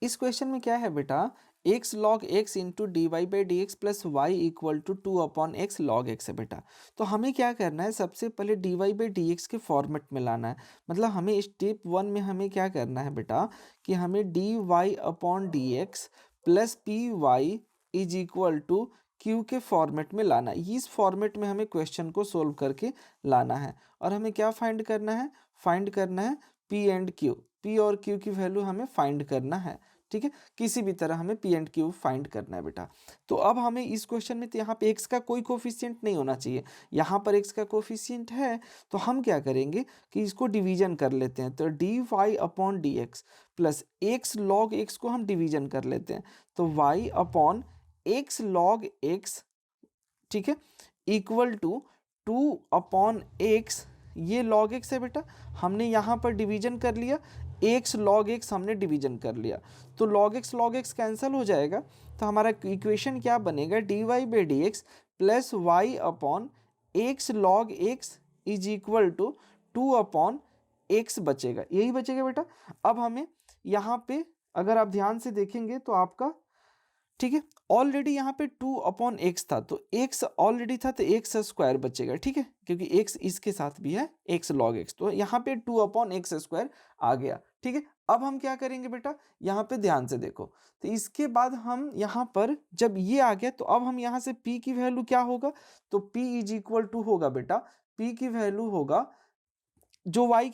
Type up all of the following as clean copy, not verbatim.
इस क्वेश्चन में क्या है बेटा, x log x into d y by d x plus y equal to 2/x log x है बेटा। तो हमें क्या करना है, सबसे पहले d y by d x के फॉर्मेट में लाना है। मतलब हमें स्टेप 1 में हमें क्या करना है बेटा, कि हमें d y upon d x plus p y is equal to q के फॉर्मेट में लाना है। इस फॉर्मेट में हमें क्वेश्चन को सोल्व करके लाना है। और हमें क्या फाइंड करना है, फाइंड करना है पी एंड क्यू। पी और क्यू की वैल्यू हमें फाइंड करना है, ठीक है। किसी भी तरह हमें पी एंड क्यू फाइंड करना है बेटा। तो अब हमें इस क्वेश्चन में, तो यहाँ पे एक्स का कोई कोफिशिएंट नहीं होना चाहिए, यहाँ पर एक्स का कोफिशिएंट है। तो हम क्या करेंगे कि इसको डिवीजन कर लेते हैं। तो d y upon d x plus x log x को हम डिवीजन कर लेते हैं। तो y upon x log x, ठीक है, इक्वल टू 2/x, ये log x है बेटा। हमने यहाँ पर डिवीजन कर लिया, x log x हमने डिवीजन कर लिया। तो log x कैंसिल हो जाएगा। तो हमारा इक्वेशन क्या बनेगा, d y by d x plus y upon x log x is equal to 2/x बचेगा, यही बचेगा बेटा। अब हमें यहाँ पे अगर आप ध्यान से देखेंगे तो आपका, ठीक है, ऑलरेडी यहाँ पे 2/x था, तो x ऑलरेडी था तो x स्क्वायर बचेगा, ठीक है, क्योंकि x इसके साथ भी है, x log x, तो यहाँ पे 2/x स्क्वायर आ गया, ठीक है। अब हम क्या करेंगे बेटा, यहाँ पे ध्यान से देखो। तो इसके बाद हम यहाँ पर जब ये आ गया, तो अब हम यहाँ से p की वैल्यू क्या होगा, तो p इज इक्वल टू होगा बेटा, p की वैल्यू होगा जो y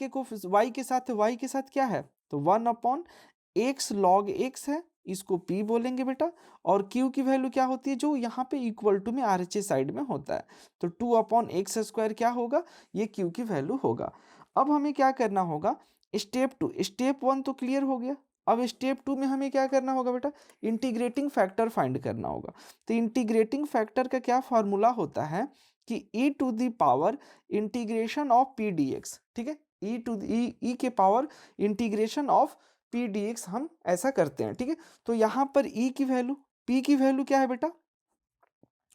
के साथ है, y के साथ क्या है, तो 1/x log x है, इसको p बोलेंगे बेटा। और q की वैल्यू क्या होती है, जो यहाँ पे इक्वल टू में RHS साइड में होता है, तो 2/x स्क्वायर क्या होगा, ये q की वैल्यू होगा। अब हमें क्या करना होगा, स्टेप 2, स्टेप 1 तो क्लियर हो गया। अब स्टेप 2 में हमें क्या करना होगा बेटा, इंटीग्रेटिंग फैक्टर फाइंड करना होगा। तो इंटीग्रेटिंग फैक्टर का क्या फॉर्मूला होता है कि e to the power integration of p d x, ठीक है, ई के power integration of p d x, हम ऐसा करते हैं, ठीक है। तो यहाँ पर ई की वैल्यू, पी की वैल्यू क्या है बेटा,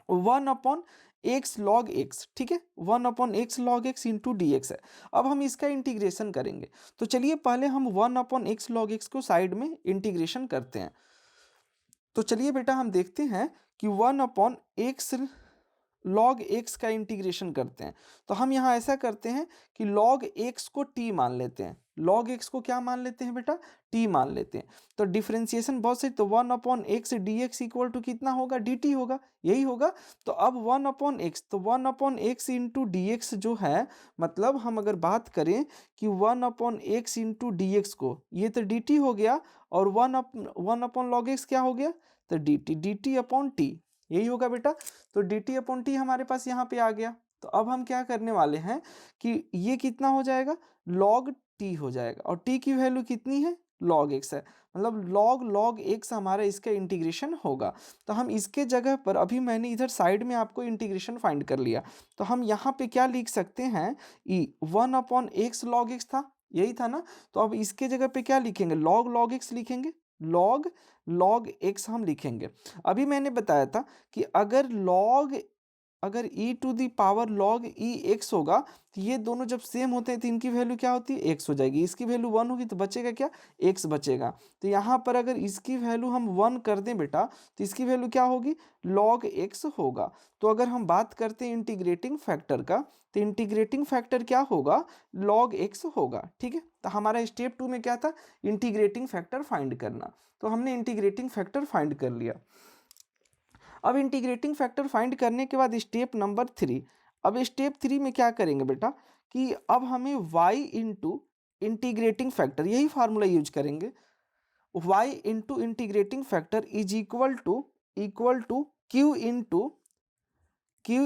1/x log x, ठीक है, 1/x log x into D x है। अब हम इसका इंटीग्रेशन करेंगे। तो चलिए पहले हम 1/x log x को साइड में इंटीग्रेशन करते हैं। तो चलिए बेटा हम देखते हैं कि 1/x log x का इंटीग्रेशन करते हैं। तो हम यहाँ ऐसा करते हैं कि log x को t मान लेते हैं, log x को क्या मान लेते हैं बेटा, t मान लेते हैं। तो डिफरेंशिएशन बहुत सही, तो 1/x dx इक्वल टू कितना होगा, dt होगा, यही होगा। तो अब 1/x, तो 1/x इंटू डी एक्स जो है, मतलब हम अगर बात करें कि 1/x इंटू डी एक्स को, ये तो dt हो गया, और 1/log x क्या हो गया, तो dt अपॉन टी, यही होगा बेटा। तो dt अपॉन टी हमारे पास यहाँ पे आ गया। तो अब हम क्या करने वाले हैं कि ये कितना हो जाएगा, log t हो जाएगा, और t की वैल्यू कितनी है, log x है, मतलब log x हमारा इसका इंटीग्रेशन होगा। तो हम इसके जगह पर, अभी मैंने इधर साइड में आपको इंटीग्रेशन फाइंड कर लिया, तो हम यहाँ पे क्या लिख सकते हैं, 1/x log x था, यही था ना। तो अब इसके जगह पे क्या लिखेंगे, log x लिखेंगे, log x हम लिखेंगे। अभी मैंने बताया था कि अगर e to the power log e x होगा, तो ये दोनों जब सेम होते हैं तो इनकी वैल्यू क्या होती है, x हो जाएगी। इसकी वैल्यू 1 होगी तो बचेगा क्या, x बचेगा। तो यहाँ पर अगर इसकी वैल्यू हम 1 कर दें बेटा, तो इसकी वैल्यू क्या होगी, log x होगा। तो अगर हम बात करते हैं इंटीग्रेटिंग फैक्टर का, तो इंटीग्रेटिंग फैक्टर क्या होगा, log x होगा, ठीक है। तो हमारा स्टेप 2 में क्या था, इंटीग्रेटिंग फैक्टर फाइंड करना। तो हमने इंटीग्रेटिंग फैक्टर फाइंड कर लिया। अब इंटीग्रेटिंग फैक्टर फाइंड करने के बाद स्टेप नंबर 3, अब स्टेप 3 में क्या करेंगे बेटा, कि अब हमें y इंटू इंटीग्रेटिंग फैक्टर, यही फार्मूला यूज करेंगे, y into integrating factor is equal to q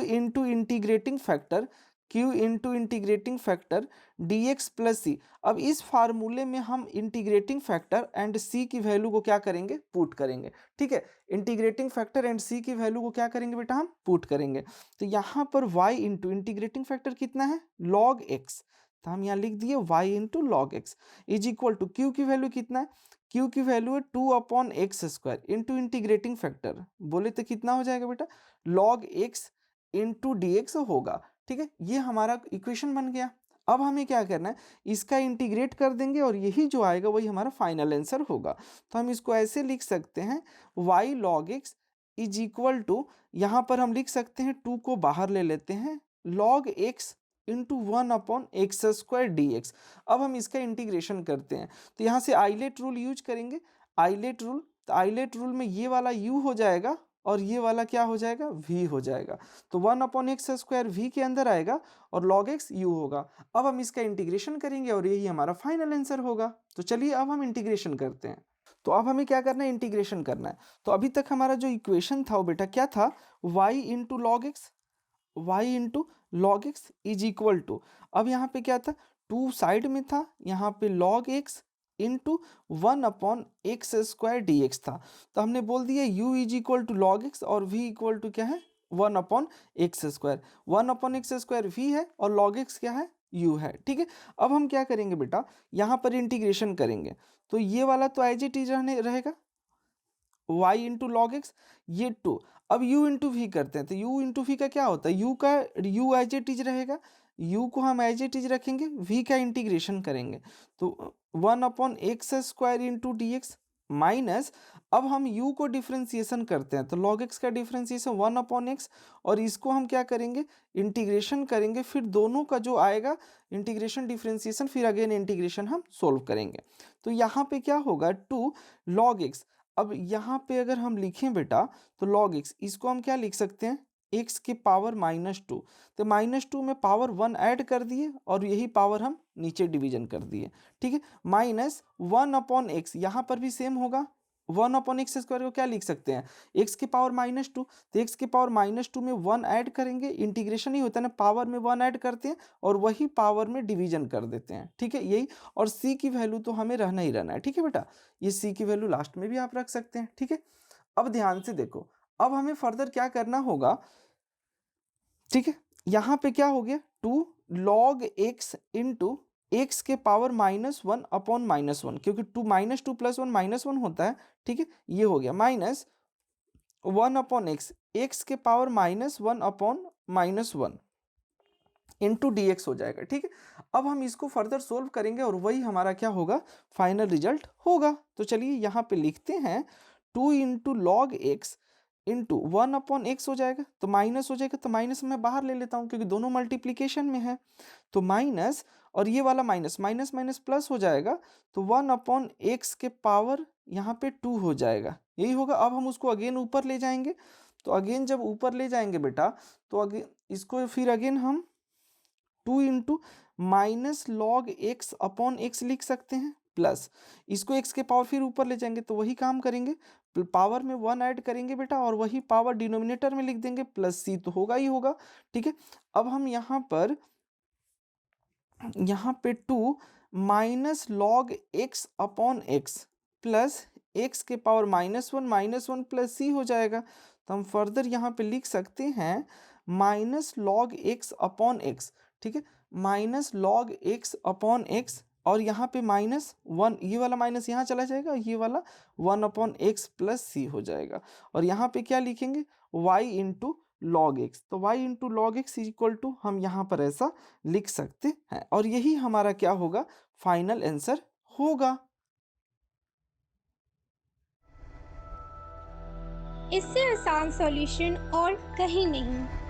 into integrating factor, q into integrating factor dx plus C. अब इस फार्मूले में हम इंटीग्रेटिंग फैक्टर एंड c की वैल्यू को क्या करेंगे, पुट करेंगे, ठीक है। इंटीग्रेटिंग फैक्टर एंड c की वैल्यू को क्या करेंगे बेटा, हम पुट करेंगे। तो यहाँ पर y इंटू इंटीग्रेटिंग फैक्टर कितना है, log x, तो हम यहाँ लिख दिए y into log x is equal to q की वैल्यू कितना है, q की वैल्यू है 2/x square into integrating factor, बोले तो कितना हो जाएगा बेटा, log x into D x होगा, ठीक है। ये हमारा इक्वेशन बन गया। अब हमें क्या करना है, इसका इंटीग्रेट कर देंगे और यही जो आएगा वही हमारा फाइनल आंसर होगा। तो हम इसको ऐसे लिख सकते हैं y log x is equal to, यहाँ पर हम लिख सकते हैं 2 को बाहर ले लेते हैं, log x into 1/x² dx। अब हम इसका इंटीग्रेशन करते हैं, तो यहाँ से आइलेट रूल यूज करेंगे, आइलेट रूल। तो आइलेट रूल में ये वाला u हो जाएगा और ये वाला क्या हो जाएगा, v हो जाएगा। तो 1/x² v के अंदर आएगा और log x u होगा। अब हम इसका इंटीग्रेशन करेंगे और यही हमारा फाइनल आंसर होगा। तो चलिए अब हम इंटीग्रेशन करते हैं। तो अब हमें क्या करना है, इंटीग्रेशन करना है। तो अभी तक हमारा जो इक्वेशन था वो बेटा क्या था, y into log x, y into log x is equal to, अब यहाँ पे क्या था, 2 साइड में था, यहाँ पे log x into 1/x² dx था। तो हमने बोल दिया u is equal to log x और v इक्वल टू क्या है, 1/x²। 1/x² v है और log x क्या है, u है। ठीक है, अब हम क्या करेंगे बेटा, यहाँ पर इंटीग्रेशन करेंगे। तो ये वाला तो एज इट इज रहेगा, y इंटू लॉग एक्स, ये 2। अब u इंटू वी करते हैं, तो u इंटू वी का क्या होता है, u का u एज इट इज रहेगा, u को हम एज इट इज रखेंगे, v का इंटीग्रेशन करेंगे। तो 1/x² into D x minus, अब हम u को डिफ्रेंसिएशन करते हैं, तो log x का डिफ्रेंसिएशन 1/x, और इसको हम क्या करेंगे, इंटीग्रेशन करेंगे, फिर दोनों का जो आएगा इंटीग्रेशन डिफ्रेंसिएशन, फिर अगेन इंटीग्रेशन हम सोल्व करेंगे। तो यहाँ पे क्या होगा, 2 log x। अब यहाँ पे अगर हम लिखें बेटा, तो log x, इसको हम क्या लिख सकते हैं, x के पावर -2। तो -2 में पावर 1 ऐड कर दिए और यही पावर हम नीचे डिवीजन कर दिए। ठीक है, -1/x, यहाँ पर भी सेम होगा, 1/x² को क्या लिख सकते हैं, x के पावर -2। तो x के पावर -2 में 1 ऐड करेंगे, इंटीग्रेशन ही होता है ना, पावर में 1 ऐड करते हैं और वही पावर में डिवीजन कर देते हैं। ठीक है, यही। और c की वैल्यू तो हमें रहना ही रहना है। ठीक है बेटा, ये c की वैल्यू लास्ट में भी आप रख सकते हैं। ठीक है, अब ध्यान से देखो, अब हमें फर्दर क्या करना होगा। ठीक है, यहाँ पे क्या हो गया, 2 log x इंटू एक्स के पावर -1/-1, क्योंकि 2 प्लस 1 -1 होता है। ठीक है, ये हो गया -1/x, एक्स के पावर -1/-1 इंटू डी एक्स हो जाएगा। ठीक है, अब हम इसको फर्दर सोल्व करेंगे और वही हमारा क्या होगा, फाइनल रिजल्ट होगा। तो चलिए यहाँ पे लिखते हैं 2 into log x into 1/x हो जाएगा, तो माइनस हो जाएगा, तो माइनस मैं बाहर ले लेता हूँ क्योंकि दोनों मल्टीप्लीकेशन में है। तो माइनस, और ये वाला माइनस माइनस माइनस प्लस हो जाएगा, तो 1/x के पावर यहाँ पे 2 हो जाएगा, यही होगा। अब हम उसको अगेन ऊपर ले जाएंगे, तो अगेन जब ऊपर ले जाएंगे बेटा, तो अगेन इसको फिर अगेन हम 2 इंटू माइनस लॉग x/x लिख सकते हैं, प्लस इसको x के पावर फिर ऊपर ले जाएंगे तो वही काम करेंगे, पावर में 1 ऐड करेंगे बेटा और वही पावर डिनोमिनेटर में लिख देंगे, प्लस c तो होगा ही होगा। ठीक है, अब हम यहाँ पे 2 minus log x/x plus x के पावर -1 प्लस c हो जाएगा। तो हम फर्दर यहाँ पे लिख सकते हैं माइनस लॉग x/x। ठीक है, माइनस लॉग x/x, और यहाँ पे -1, ये वाला माइनस यहाँ चला जाएगा, ये वाला 1/x प्लस c हो जाएगा। और यहाँ पे क्या लिखेंगे, y इंटू लॉग एक्स। तो y into log x equal to, हम यहाँ पर ऐसा लिख सकते हैं और यही हमारा क्या होगा, फाइनल आंसर होगा। इससे आसान सॉल्यूशन और कहीं नहीं।